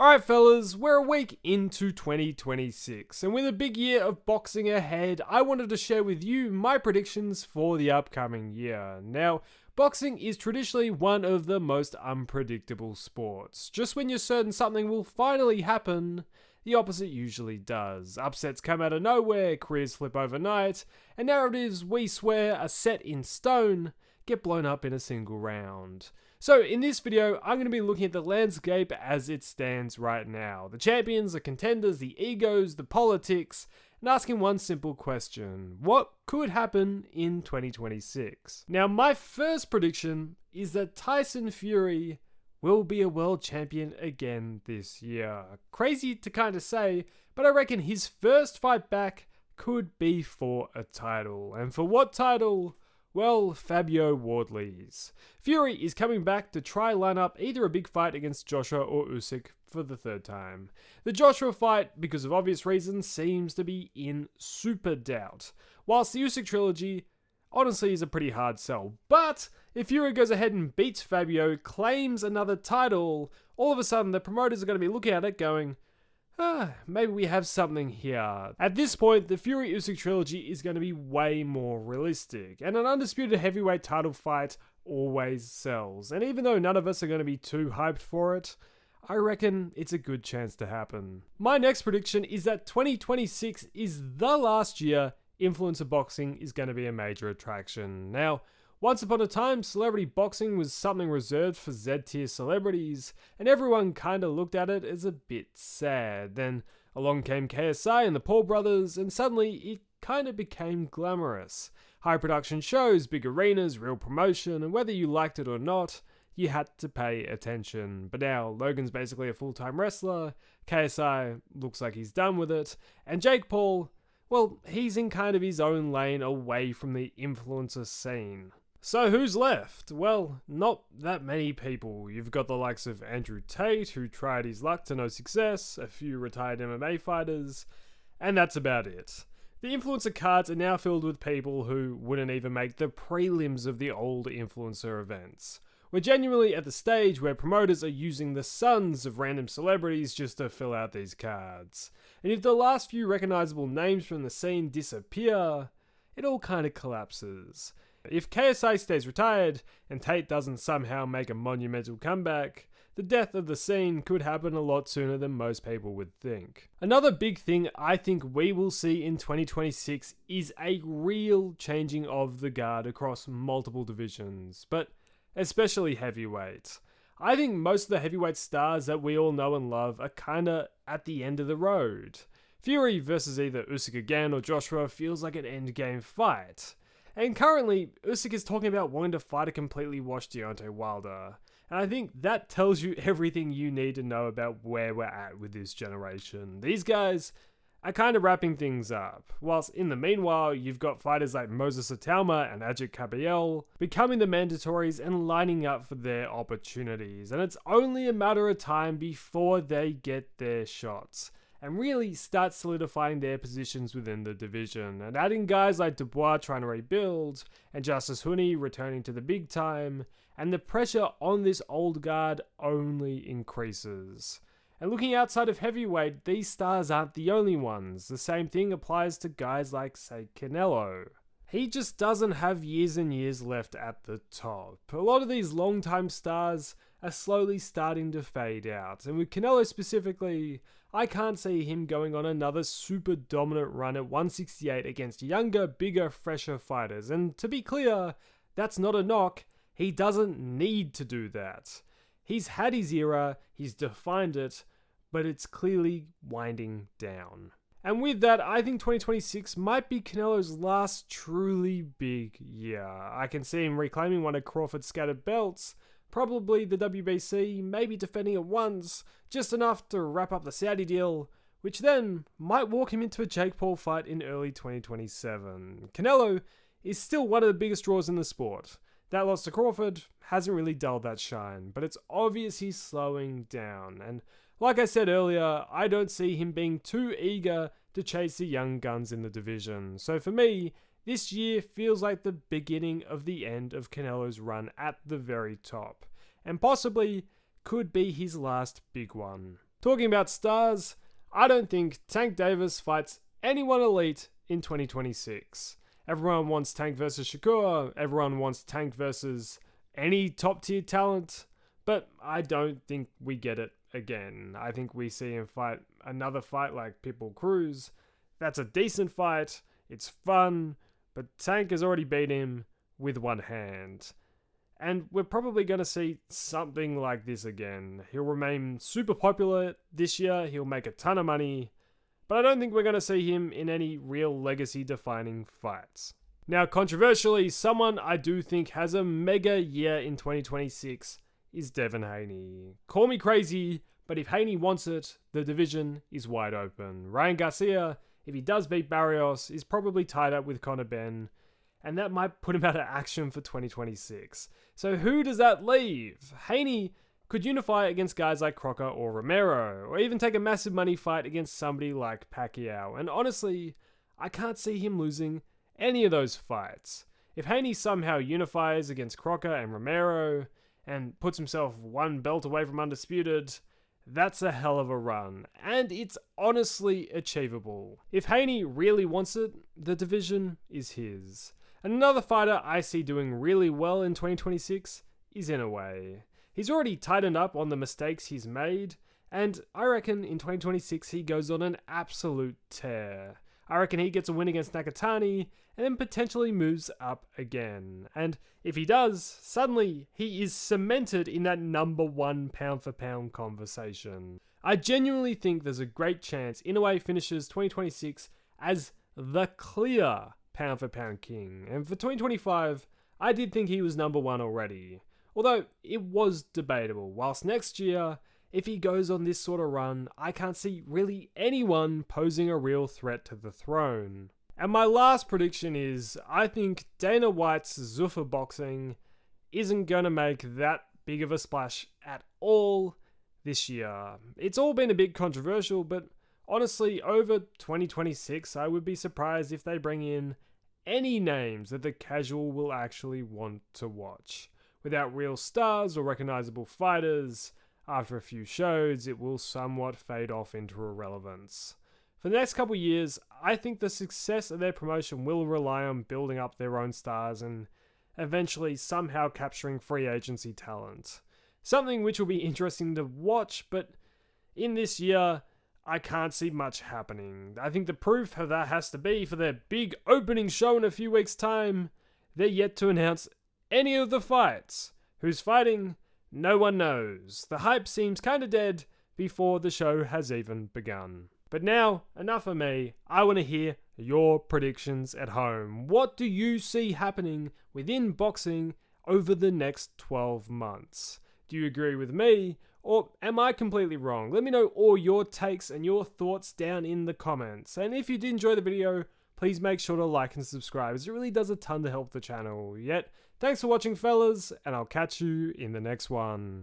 Alright fellas, we're a week into 2026, and with a big year of boxing ahead, I wanted to share with you my predictions for the upcoming year. Now, boxing is traditionally one of the most unpredictable sports. Just when you're certain something will finally happen, the opposite usually does. Upsets come out of nowhere, careers flip overnight, and narratives we swear are set in stone get blown up in a single round. So in this video, I'm going to be looking at the landscape as it stands right now. The champions, the contenders, the egos, the politics, and asking one simple question: what could happen in 2026? Now, my first prediction is that Tyson Fury will be a world champion again this year. Crazy to kind of say, but I reckon his first fight back could be for a title. And for what title? Well, Fabio Wardley's. Fury is coming back to try line up either a big fight against Joshua or Usyk for the third time. The Joshua fight, because of obvious reasons, seems to be in super doubt, whilst the Usyk trilogy honestly is a pretty hard sell. But if Fury goes ahead and beats Fabio, claims another title, all of a sudden the promoters are going to be looking at it going, maybe we have something here. At this point, the Fury-Usyk trilogy is going to be way more realistic, and an undisputed heavyweight title fight always sells. And even though none of us are going to be too hyped for it, I reckon it's a good chance to happen. My next prediction is that 2026 is the last year influencer boxing is going to be a major attraction. Now, once upon a time, celebrity boxing was something reserved for Z-tier celebrities, and everyone kinda looked at it as a bit sad. Then along came KSI and the Paul brothers, and suddenly it kinda became glamorous. High production shows, big arenas, real promotion, and whether you liked it or not, you had to pay attention. But now, Logan's basically a full-time wrestler, KSI looks like he's done with it, and Jake Paul, well, he's in kind of his own lane away from the influencer scene. So who's left? Well, not that many people. You've got the likes of Andrew Tate, who tried his luck to no success, a few retired MMA fighters, and that's about it. The influencer cards are now filled with people who wouldn't even make the prelims of the old influencer events. We're genuinely at the stage where promoters are using the sons of random celebrities just to fill out these cards. And if the last few recognizable names from the scene disappear, it all kind of collapses. If KSI stays retired and Tate doesn't somehow make a monumental comeback, the death of the scene could happen a lot sooner than most people would think. Another big thing I think we will see in 2026 is a real changing of the guard across multiple divisions, but especially heavyweight. I think most of the heavyweight stars that we all know and love are kinda at the end of the road. Fury versus either Usyk again or Joshua feels like an endgame fight. And currently, Usyk is talking about wanting to fight a completely washed Deontay Wilder. And I think that tells you everything you need to know about where we're at with this generation. These guys are kind of wrapping things up, whilst in the meanwhile, you've got fighters like Moses Atauma and Ajit Kabayel becoming the mandatories and lining up for their opportunities. And it's only a matter of time before they get their shots and really start solidifying their positions within the division. And adding guys like Dubois trying to rebuild, and Justice Huni returning to the big time, and the pressure on this old guard only increases. And looking outside of heavyweight, these stars aren't the only ones. The same thing applies to guys like, say, Canelo. He just doesn't have years and years left at the top. A lot of these long-time stars are slowly starting to fade out, and with Canelo specifically, I can't see him going on another super dominant run at 168 against younger, bigger, fresher fighters. And to be clear, that's not a knock. He doesn't need to do that. He's had his era, he's defined it, but it's clearly winding down. And with that, I think 2026 might be Canelo's last truly big year. I can see him reclaiming one of Crawford's scattered belts, probably the WBC, maybe defending it once, just enough to wrap up the Saudi deal, which then might walk him into a Jake Paul fight in early 2027. Canelo is still one of the biggest draws in the sport. That loss to Crawford hasn't really dulled that shine, but it's obvious he's slowing down. And like I said earlier, I don't see him being too eager to chase the young guns in the division. So for me, this year feels like the beginning of the end of Canelo's run at the very top, and possibly could be his last big one. Talking about stars, I don't think Tank Davis fights anyone elite in 2026. Everyone wants Tank versus Shakur, everyone wants Tank versus any top tier talent, but I don't think we get it again. I think we see him fight another fight like Pitbull Cruz. That's a decent fight, it's fun, but Tank has already beat him with one hand. And we're probably going to see something like this again. He'll remain super popular this year, he'll make a ton of money, but I don't think we're going to see him in any real legacy-defining fights. Now, controversially, someone I do think has a mega year in 2026 is Devin Haney. Call me crazy, but if Haney wants it, the division is wide open. Ryan Garcia, if he does beat Barrios, is probably tied up with Conor Benn, and that might put him out of action for 2026. So who does that leave? Haney could unify against guys like Crocker or Romero, or even take a massive money fight against somebody like Pacquiao. And honestly, I can't see him losing any of those fights. If Haney somehow unifies against Crocker and Romero, and puts himself one belt away from undisputed, that's a hell of a run, and it's honestly achievable. If Haney really wants it, the division is his. And another fighter I see doing really well in 2026 is Inoue. He's already tightened up on the mistakes he's made, and I reckon in 2026 he goes on an absolute tear. I reckon he gets a win against Nakatani, and then potentially moves up again. And if he does, suddenly he is cemented in that number one pound for pound conversation. I genuinely think there's a great chance Inoue finishes 2026 as the clear pound for pound king. And for 2025, I did think he was number one already. Although it was debatable. Whilst next year, if he goes on this sort of run, I can't see really anyone posing a real threat to the throne. And my last prediction is, I think Dana White's Zuffa boxing isn't going to make that big of a splash at all this year. It's all been a bit controversial, but honestly, over 2026, I would be surprised if they bring in any names that the casual will actually want to watch. Without real stars or recognizable fighters, after a few shows, it will somewhat fade off into irrelevance. For the next couple years, I think the success of their promotion will rely on building up their own stars and eventually somehow capturing free agency talent. Something which will be interesting to watch, but in this year, I can't see much happening. I think the proof of that has to be for their big opening show in a few weeks' time. They're yet to announce any of the fights. Who's fighting? No one knows. The hype seems kinda dead before the show has even begun. But now, enough of me. I want to hear your predictions at home. What do you see happening within boxing over the next 12 months? Do you agree with me, or am I completely wrong? Let me know all your takes and your thoughts down in the comments. And if you did enjoy the video, please make sure to like and subscribe, as it really does a ton to help the channel. Thanks for watching, fellas, and I'll catch you in the next one.